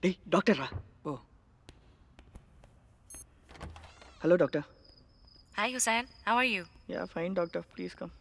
டேய் டாக்டரா? ஓ. Hello doctor. Hi Hussain, how are you? Yeah, fine doctor. Please come.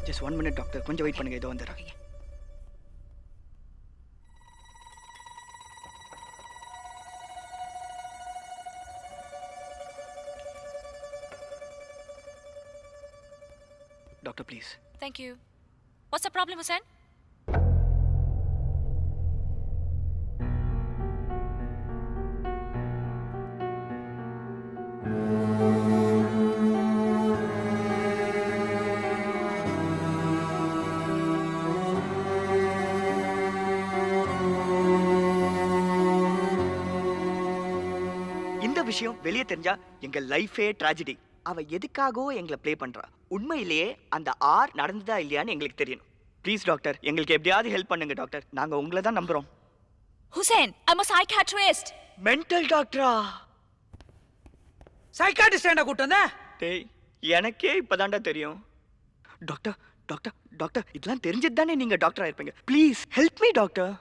Just 1 minute doctor. கொஞ்சம் wait பண்ணுங்க, இதோ வந்துறேன். Okay. Doctor, please. Thank you. What's the problem, Hussain? இந்த விஷயம் வெளியே தெரிஞ்சா எங்க லைஃபே ட்ராஜடி. அவ எதுக்காகவோ எங்களை ப்ளே பண்றா. உண்மையிலேயே அந்த ஆர் நடந்ததா இல்லையான்னு எங்களுக்கு தெரியணும். ப்ளீஸ் டாக்டர், எங்களுக்கு எப்படியாவது ஹெல்ப் பண்ணுங்க டாக்டர். நாங்க உங்களை தான் நம்புறோம். Hussain, I'm a psychiatrist. Mental டாக்டரா? சைக்காட்ரிஸ்ட் என்ன கூட்டு வந்த? டேய், எனக்கே இப்பதான்டா தெரியும். டாக்டர் டாக்டர் டாக்டர், இதெல்லாம் தெரிஞ்சது தானே நீங்க டாக்டரா இருப்பீங்க. Please help me doctor.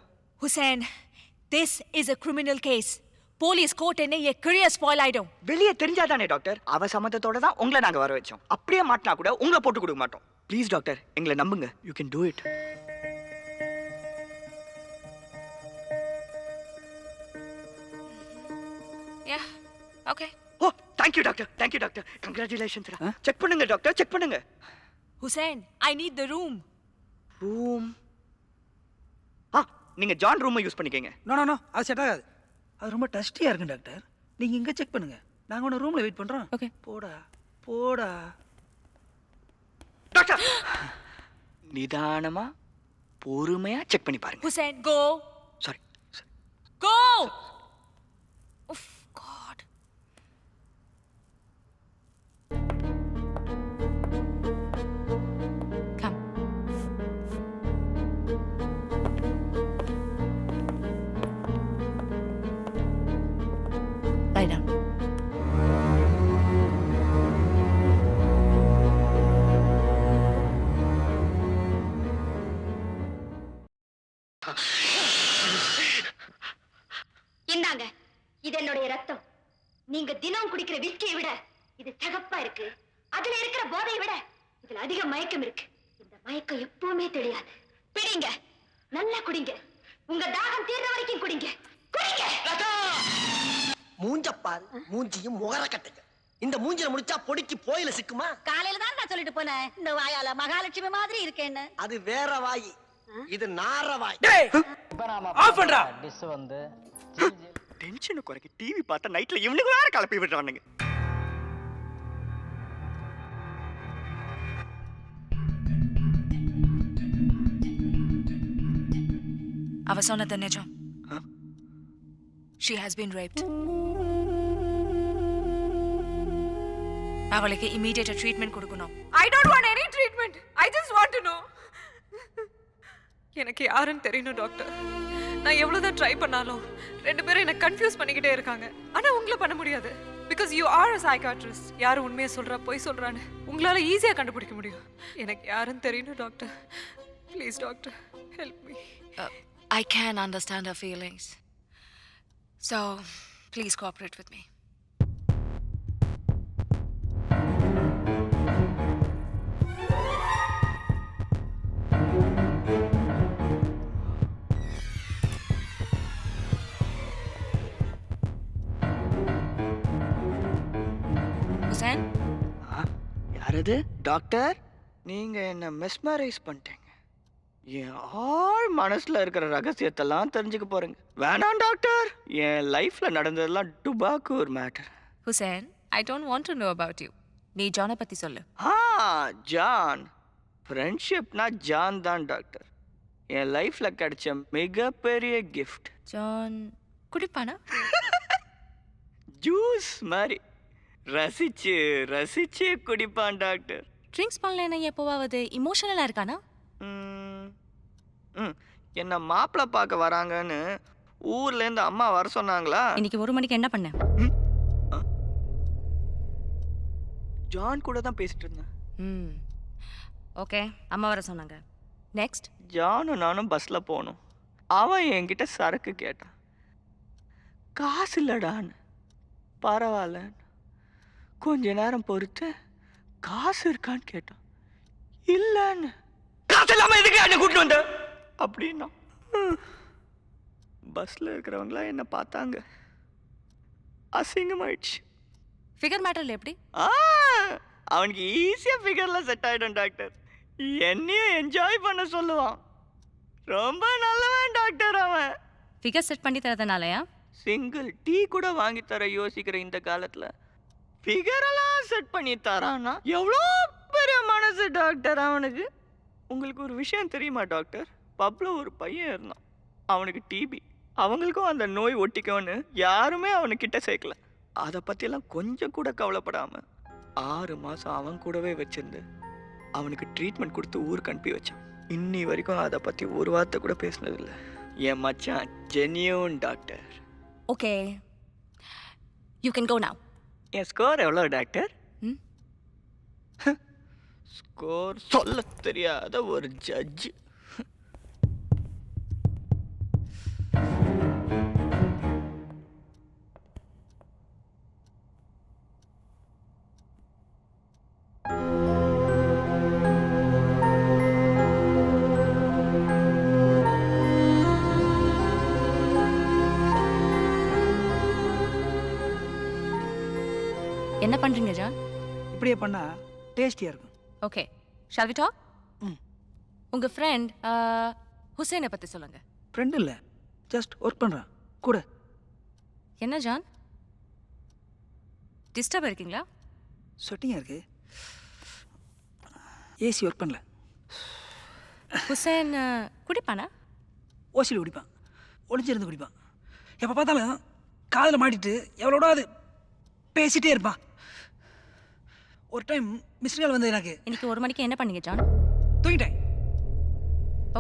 Hussain, this is a criminal case. Police court என்ன என் career spoil ஆயிடும். வெளியே தெரிஞ்சாதானே டாக்டர்? அவ சம்மதத்தோட தான் உங்களை நாங்க வர வச்சோம். அப்படியே மாட்டினா கூட உங்களை போட்டு கொடுக்க மாட்டோம். ப்ளீஸ் டாக்டர், எங்களை நம்புங்க. You can do it. Yeah, okay. ஓ, thank you doctor. Thank you doctor. Congratulations. Check பண்ணுங்க டாக்டர், செக் பண்ணுங்க. Hussain, I need the room. Room. நீங்க ஜான் ரூமை யூஸ் பண்ணிக்கங்க. நோ அது செட் ஆகாது. அது ரொம்ப டஸ்டியா இருக்கு டாக்டர். நீங்க இங்க செக் பண்ணுங்க. நாங்க உன ரூம்ல வெயிட் பண்றோம். Okay. போடா. டாக்டர், நிதானமா பொறுமையா செக் பண்ணி பாருங்க. Hussain, go. Sorry. Go. Oof, God. Come. Lie down. இந்தாங்க, இது என்னுடைய ரத்தம். நீங்க தினம் குடிக்கிற விஸ்கியை விட இது சகப்பா இருக்கு. அதுல இருக்கிற போதையை விட இதுல அதிக மயக்கம் இருக்கு. இந்த மயக்கம் எப்பவுமே தெரியாது. பிடிங்க, நல்லா குடிங்க. உங்க தாகம் தீர்ற வரைக்கும் குடிங்க. குடிங்க. மூஞ்சப்பால் மூஞ்சியும் முகர கட்டுங்க. இந்த மூஞ்சில முடிச்சா பொடிக்கு போயில சிக்குமா? காலையில தான் நான் சொல்லிட்டு போனேன், இந்த வாயால மகாலட்சுமி மாதிரி இருக்கேன்னு. அது வேற வாய், இது நார வாய். டேய், ஆஃப் பண்றா. டிஷ் வந்து டென்ஷன் குறைக்க டிவி பார்த்தா நைட்ல இவனுக்கு வேற கலப்பி விடுறானுங்க. அவ சொன்னது நிஜம். She has been raped. அவளுக்கு immediate treatment கொடுக்கணும். I don't want any treatment. I just want to know. எனக்கு யாருன்னு தெரியணும் டாக்டர். நான் எவ்வளவுதான் ட்ரை பண்ணாலும் ரெண்டு பேரும் என்ன கன்ஃபியூஸ் பண்ணிக்கிட்டே இருக்காங்க. ஆனா உங்களை பண்ண முடியாது. Because you are a psychiatrist. யாரு உண்மையை சொல்றா பொய் சொல்றான்னு உங்களால ஈஸியா கண்டுபிடிக்க முடியும். எனக்கு யாருன்னு தெரியணும் doctor. Please doctor, help me. I can understand her feelings. So, please cooperate with me. Hussain? யாரது? டாக்டர், நீங்க என்ன மெஸ்மரைஸ் பண்ணிட்டீங்க. என் ஆள் மனசுல இருக்கிற ரகசியத்தெல்லாம் தெரிஞ்சுக்க போறீங்க. வேணாம் டாக்டர், என் லைஃப்ல நடந்ததெல்லாம் டுபாக்கூர் matter. Hussain, I don't want to know about you. நீ ஜானை பத்தி சொல்லு. ஜான். ஃப்ரெண்ட்ஷிப்னா ஜான் தான் டாக்டர். என் லைஃப்ல கிடைச்ச மிகப்பெரிய கிஃப்ட். ஜான் குடிப்பானா? ஜூஸ் மாதிரி ரசிச்சு ரசிச்சு குடிப்பான் டாக்டர். ட்ரிங்க்ஸ் பண்ணலன்னா எப்போவாவது இமோஷனலா இருக்கானா? என்ன மாப்பிள்ளை பார்க்க வராங்கன்னு ஊர்ல இருந்து அம்மா வர சொன்னாங்களா? இன்னைக்கு 1 மணிக்கு என்ன பண்ண? ஜான் கூட தான் பேசிட்டு இருந்தேன். ம் ஓகே அம்மா வர சொன்னாங்க. நெக்ஸ்ட் ஜானும் நானும் பஸ்ஸில் போனோம். அவன் என்கிட்ட சரக்கு கேட்டான். காசு இல்லடான்னு. பரவாயில்லன்னு. கொஞ்ச நேரம் பொறுத்து காசு இருக்கான்னு கேட்டான். இல்லைன்னு. காசு இல்லாமல் எதுக்கு என்ன கூட்டிட்டு வந்த அப்படின்னா. பஸ்ஸில் இருக்கிறவங்களாம் என்ன பார்த்தாங்க. அசிங்கமாயிடுச்சு. ஃபிகர் மேட்டரில் எப்படி? அவனுக்கு ஈஸியாக ஃபிகரில் செட் ஆகிடும் டாக்டர். என்னையும் என்ஜாய் பண்ண சொல்லுவான். ரொம்ப நல்லவன் டாக்டர் அவன். ஃபிகர் செட் பண்ணி தரதுனாலயா? சிங்கிள் டீ கூட வாங்கி தர யோசிக்கிற இந்த காலத்தில் ஃபிகரெல்லாம் செட் பண்ணி தரான்னா எவ்வளோ பெரிய மனசு டாக்டர் அவனுக்கு. உங்களுக்கு ஒரு விஷயம் தெரியுமா டாக்டர்? பப்பில் ஒரு பையன் இருந்தான். அவனுக்கு டிபி. அவங்களுக்கும் அந்த நோய் ஒட்டிக்கோன்னு யாருமே அவனுக்கிட்ட சேர்க்கல. அதை பற்றியெல்லாம் கொஞ்சம் கூட கவலைப்படாமல் 6 மாதம் அவன் கூடவே வச்சிருந்து அவனுக்கு ட்ரீட்மெண்ட் கொடுத்து ஊருக்கு அனுப்பி வச்சான். இன்னி வரைக்கும் அதை பற்றி ஒரு வார்த்தை கூட பேசினதில்லை. என் மச்சான் genuine doctor. Okay you can go now. என் ஸ்கோர் எவ்வளோ டாக்டர்? ம் ஸ்கோர் சொல்ல தெரியாத ஒரு ஜட்ஜு. என்ன பண்ணுறீங்க ஜான்? இப்படியே பண்ணால் டேஸ்டியாக இருக்கும். Okay shall we talk? ம். உங்கள் ஃப்ரெண்ட் ஹுசேனை பற்றி சொல்லுங்கள். ஃப்ரெண்டு இல்லை, ஜஸ்ட் ஒர்க் பண்ணுறான் கூட. என்ன ஜான் டிஸ்டர்ப் இருக்கீங்களா? சொட்டிங்காக இருக்குது. ஏசி ஒர்க் பண்ணல. ஹுசேன் குடிப்பானா? ஓசியில் குடிப்பான், ஒளிஞ்சிருந்து குடிப்பான். எப்போ பார்த்தாலும் காதில் மாட்டிட்டு எவ்வளோட அது பேசிகிட்டே இருப்பான். ஒரு டைம் மிஸ்டு கால் வந்து எனக்கு. இன்னைக்கு 1 மணிக்கு என்ன பண்ணீங்க ஜான்? தூங்கிட்டேன்.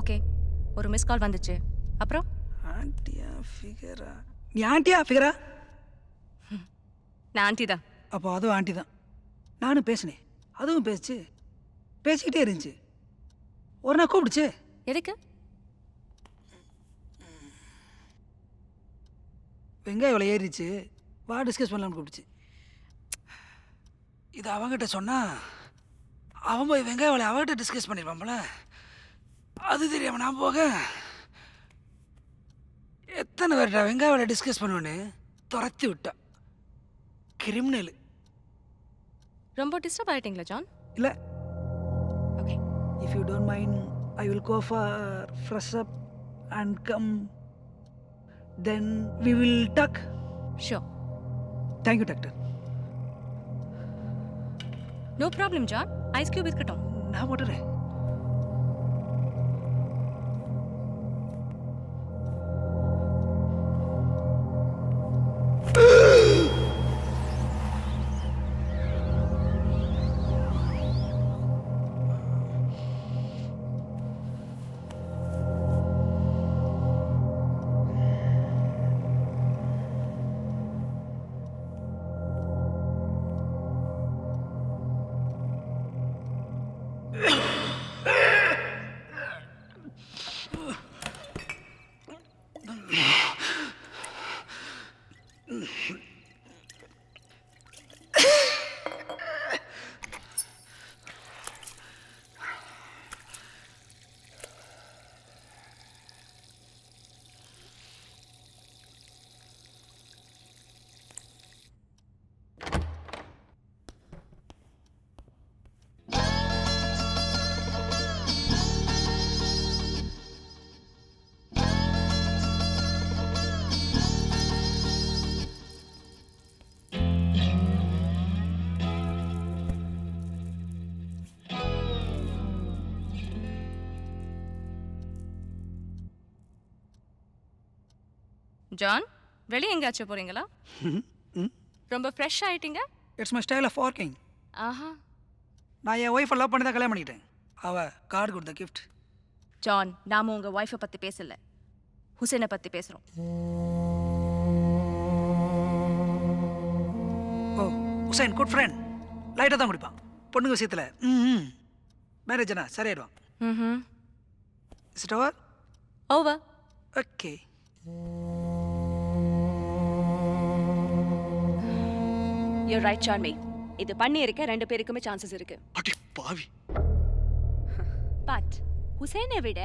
ஓகே ஒரு மிஸ் கால் வந்துச்சு, அப்புறம்? ஆண்டியா ஃபிகரா? நீ ஆண்டியா ஃபிகரா? நான் ஆண்டி தான். அப்போ அதுவும் ஆண்டி தான். நானும் பேசினேன், அதுவும் பேசிச்சு. பேசிக்கிட்டே இருந்துச்சு. ஒரு நாள் கூப்பிடுச்சு. எதுக்கு? வெங்காயம் இவ்வளோ ஏறிச்சு, வா டிஸ்கஸ் பண்ணலாம்னு கூப்பிடுச்சு. இது அவங்ககிட்ட சொன்னால் அவன் போய் வெங்காய வேலை அவகிட்ட டிஸ்கஸ் பண்ணியிருப்பான்ல. அது தெரியாமல் நான் போக எத்தனை பேர்டா வெங்காய வேலை டிஸ்கஸ் பண்ணுவேன்னு துரத்தி விட்டா. கிரிமினல். ரொம்ப டிஸ்டர்ப் ஆகிட்டீங்களா ஜான்? இல்லை, okay if you don't mind I will go for fresh up and come, then we will talk. Sure. Thank you doctor. No problem John, ice cube இருக்கட்டும். நான் போட்டுறேன். ஜான் வெளியே எங்கேயாச்சும் போகிறீங்களா? ரொம்ப ஃப்ரெஷ் ஆகிட்டீங்க. It's my style of working. ஆஹா. நான் என் ஒய்ஃபை லவ் பண்ணி தான் கல்யாணம் பண்ணிக்கிட்டேன். அவள் கார்டு கொடுத்த கிஃப்ட். ஜான் நாம உங்கள் ஒய்ஃபை பற்றி பேசல, ஹுசேனை பற்றி பேசுகிறோம். ஓ, ஹுசைன் குட் ஃப்ரெண்ட். லைட்டாக தான் குடிப்பான். பொண்ணுங்க விஷயத்தில் மேரேஜ்னா சரியாயிடுவான். Mm-hmm. Is it over? Over. Okay. You're right, Charmi. இது பண்ணி இருக்க ரெண்டு பேருக்குமே சான்சஸ் இருக்கு. அடி பாவி. பட் ஹுசைனை விட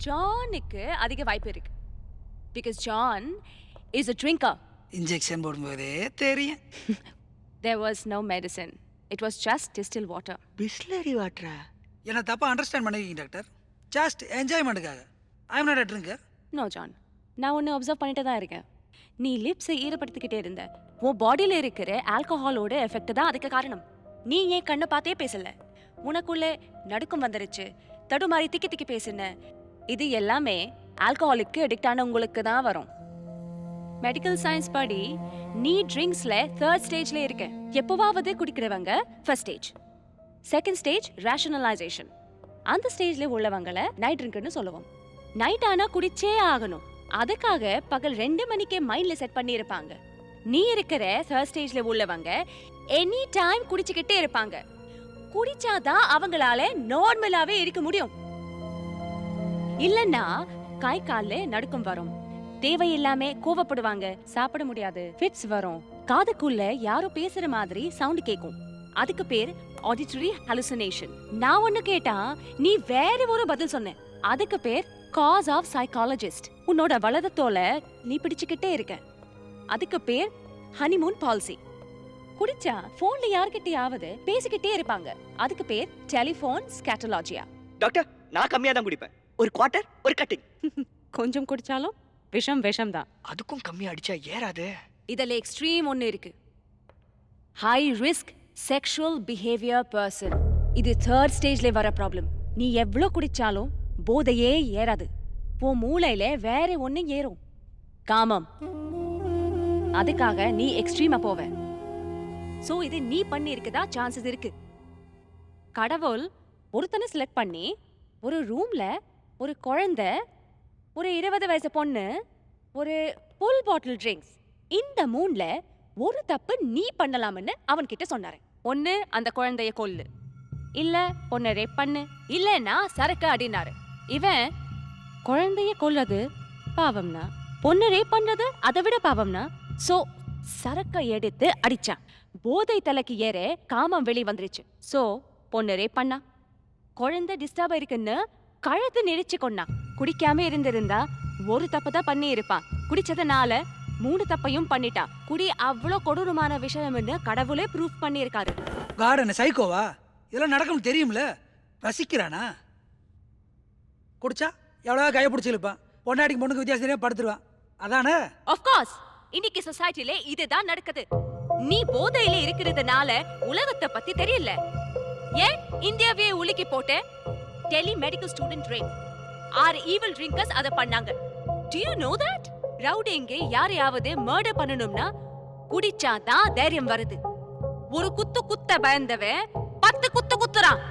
ஜானுக்கு அதிக வாய்ப்பு இருக்கு. Because John is a drinker. Injection போடும்போதே தெரியும். There was no medicine. It was just distilled water. Bisleri வாட்டரா? என்ன தப்பாக அண்டர்ஸ்டாண்ட் பண்ணிக்கிங்க டாக்டர். ஜஸ்ட் என்ஜாய்மெண்ட்டுக்காக. I am not a drinker. No John, நான் ஒன்று அப்சர்வ் பண்ணிட்டு தான் இருக்கேன். நீ லிப்ஸை ஈரப்படுத்திக்கிட்டே இருந்த. உன் பாடியில் இருக்கிற ஆல்கஹாலோட எஃபெக்ட் தான் அதுக்கு காரணம். நீ ஏன் கண்ணை பார்த்தே பேசல. உனக்குள்ளே நடுக்கம் வந்துருச்சு, தடுமாறி திக்கி திக்கி பேசுன. இது எல்லாமே ஆல்கஹாலுக்கு அடிக்ட் ஆன உங்களுக்கு தான் வரும். மெடிக்கல் சயின்ஸ் படி நீ ட்ரிங்க்ஸ்ல 3rd ஸ்டேஜ்ல இருக்க. எப்போவாவது குடிக்கிறவங்க 1st stage, 2nd stage rationalisation. அந்த ஸ்டேஜ்ல உள்ளவங்களை நைட் ட்ரிங்கர்னு சொல்லுவோம். நைட் ஆனா குடிச்சே ஆகணும். அதுக்காக பகல் 2 மணிக்கே மைண்ட்ல செட் பண்ணி இருப்பாங்க. நீ இருக்கிற 3rd ஸ்டேஜ்ல உள்ளவங்க எனி டைம் குடிச்சுக்கிட்டே இருப்பாங்க. குடிச்சாதான் அவங்களால நார்மலாவே இருக்க முடியும். இல்லன்னா கை கால்ல நடுக்கம் வரும், தேவையில்லாம கோவப்படுவாங்க, சாப்பிட முடியாது, ஃபிட்ஸ் வரும், காதுக்குள்ள யாரோ பேசுற மாதிரி சவுண்ட் கேட்கும். அதுக்கு பேர் ஆடிட்டரி ஹலுசினேஷன். நான் ஒன்னு கேட்டா நீ வேற ஒரு பதில் சொன்ன. அதுக்கு பேர் காஸ் ஆஃப் சைக்காலஜிஸ்ட். உன்னோட வலது தோலை நீ பிடிச்சுக்கிட்டே இருக்க. அதுக்கு பேர் ஹனிமூன் பாலிசி. குடிச்சா போன்ல யார்கிட்டயாவது பேசிக்கிட்டே இருப்பாங்க. அதுக்கு பேர் டெலிபோன் ஸ்கேட்டலாஜியா. டாக்டர், நான் கம்மியா தான் குடிப்பேன். ஒரு குவார்ட்டர், ஒரு கட்டிங். கொஞ்சம் குடிச்சாலும் விஷம் தான். அதுக்கும் கம்மியா அடிச்சா ஏறாது. இதுல எக்ஸ்ட்ரீம் ஒன்னு இருக்கு. High risk sexual behaviour person. இது 3rd ஸ்டேஜ்ல வர ப்ராப்ளம். நீ எவ்வளோ குடிச்சாலும் போதையே ஏறாது. உன் மூளையில வேற ஒண்ணு ஏறும், காமம். அதுக்காக நீ எக்ஸ்ட்ரீமா போவ. சோ இது நீ பண்ணி இருக்கதா சான்சஸ் இருக்கு. கடவுள் ஒருத்தனை செலக்ட் பண்ணி ஒரு ரூம்ல ஒரு குழந்தை, ஒரு 20 வயசு பொண்ணு, ஒரு ஃபுல் பாட்டில் ட்ரிங்க்ஸ், இந்த 3ல ஒரு தப்பு நீ பண்ணலாம்னு அவன்கிட்ட சொன்னாரு. ஒன்னு அந்த குழந்தைய கொல்லு, இல்ல பொண்ணை ரேப் பண்ணு, இல்லன்னா சரக்கு அடினாரு. இவன் குழந்தைய கொல்றது பாவம்னா, பொண்ணு ரேப் பண்றது அதை விட பாவம்னா, சோ சரக்க எடுத்து அடிச்சான். போதை தலைக்கு ஏற காமம் வெளி வந்துருச்சு. சோ பொண்ணு ரேப் பண்ணா. குழந்தை டிஸ்டர்பா இருக்குன்னு கழுத்து நெரிச்சு கொண்டா. குடிக்காம இருந்திருந்தா ஒரு தப்பு தான் பண்ணி இருப்பான். குடிச்சதுனால 3 தப்பையும் பண்ணிட்டா. குடி அவ்வளோ கொடூரமான விஷயம்னு கடவுளே ப்ரூஃப் பண்ணி இருக்காரு. காட் என்ன சைக்கோவா? இதெல்லாம் நடக்கும்னு தெரியும்ல, ரசிக்கிறானா? குடிச்சா எவ்வளோ கையை பிடிச்சி இழுப்பான். பொண்டாட்டிக்கு பொண்ணுக்கு வித்தியாசம் தெரியாம படுத்துருவான். அதானே? ஆஃப் கோர்ஸ் இன்னைக்கு சொசைட்டில இதுதான் நடக்குது. நீ போதையில இருக்கிறதுனால உலகத்தை பத்தி தெரியல. ஏன் இந்தியாவே உலுக்கி போட்டு Delhi medical student rape. 6 evil drinkers அதை பண்ணாங்க. Do you know that? ரவுடிங்க யாரையாவது மர்டர் பண்ணணும்னா குடிச்சாதான் தைரியம் வருது. ஒரு குத்த பயந்தவன் 10 குத்துறான்.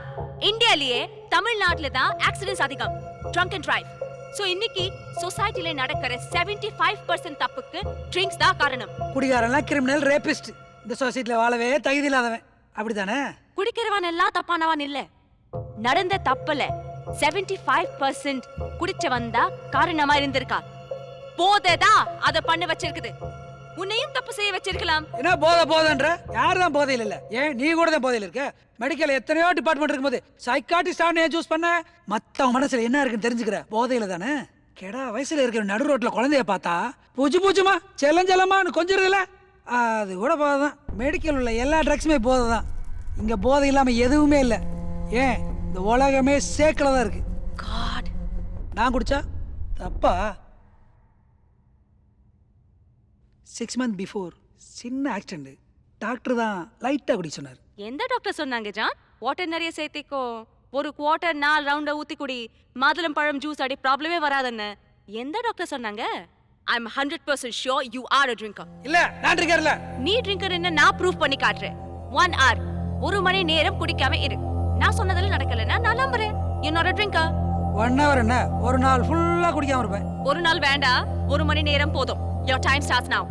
இந்தியாலயே தமிழ்நாட்டுல தான் ஆக்சிடென்ட்ஸ் அதிகம், ட்ரங்க் அண்ட் டிரைவ். சோ இன்னைக்கு சொசைட்டில நடக்கிற 75% தப்புக்கு ட்ரிங்க்ஸ் தான் காரணம். குடிகாரன்லாம் கிரிமினல், ரேபிஸ்ட். இந்த சொசைட்டில வாழவே தகுதி இல்லாதவன். அப்படிதானே? குடிக்கிறவன் எல்லாம் தப்பானவன் இல்ல. நடந்த தப்புல 75% குடிச்சவன் தான் காரணமா இருந்திருக்கா. போதைதான் அதை பண்ண வச்சிருக்குது. உன்னையும் தப்பு செய்ய வச்சிருக்கலாம். என்ன போதைன்ற? யார் தான் போதையில் இல்ல? ஏன் நீ கூட தான் போதையில் இருக்க? மெடிக்கல் எத்தனையோ டிபார்ட்மெண்ட் இருக்கும்போது சைக்காட்டிஸ்டான சூஸ் பண்ண. மத்தவங்க மனசுல என்ன இருக்குன்னு தெரிஞ்சுக்கிற போதையில தானே. கெடா வயசுல இருக்கிற நடு ரோட்ல குழந்தைய பார்த்தா பூச்சுமா செல்லமான்னு கொஞ்சிருதுல, அது கூட போதை தான். மெடிக்கல் உள்ள எல்லா ட்ரக்ஸுமே போதை தான். இங்க போதை இல்லாம எதுவுமே இல்லை. ஏன் இந்த உலகமே சேக்கில தான் இருக்கு. God. நான் குடிச்சா தப்பா? 6 months பிஃபோர் சின்ன ஆக்சிடென்ட். டாக்டர் தான் லைட்டா குடி சொன்னார். எந்த டாக்டர் சொன்னாங்க ஜான்? வாட்டர் நிறைய சேர்த்திக்கோ, ஒரு குவார்ட்டர் 4 ரவுண்ட ஊத்தி குடி, மாதுளம் பழம் ஜூஸ் அடி, ப்ராப்ளமே வராதுன்னு எந்த டாக்டர் சொன்னாங்க? I'm 100% sure you are a drinker. இல்ல, நான் ட்ரிங்கர்ல. நீ ட்ரிங்கர் என்ன நான் ப்ரூஃப் பண்ணி காட்டுறேன். 1 hour, 1 மணி நேரம் குடிக்காம இரு. நான் சொன்னதெல்லாம் நடக்கலன்னா நான் நம்புறேன். You're not a drinker. 1 hour என்ன? ஒரு நாள் ஃபுல்லா குடிக்காம இருப்பேன். ஒரு நாள் வேண்டாம், 1 மணி நேரம் போதும். Your time starts now.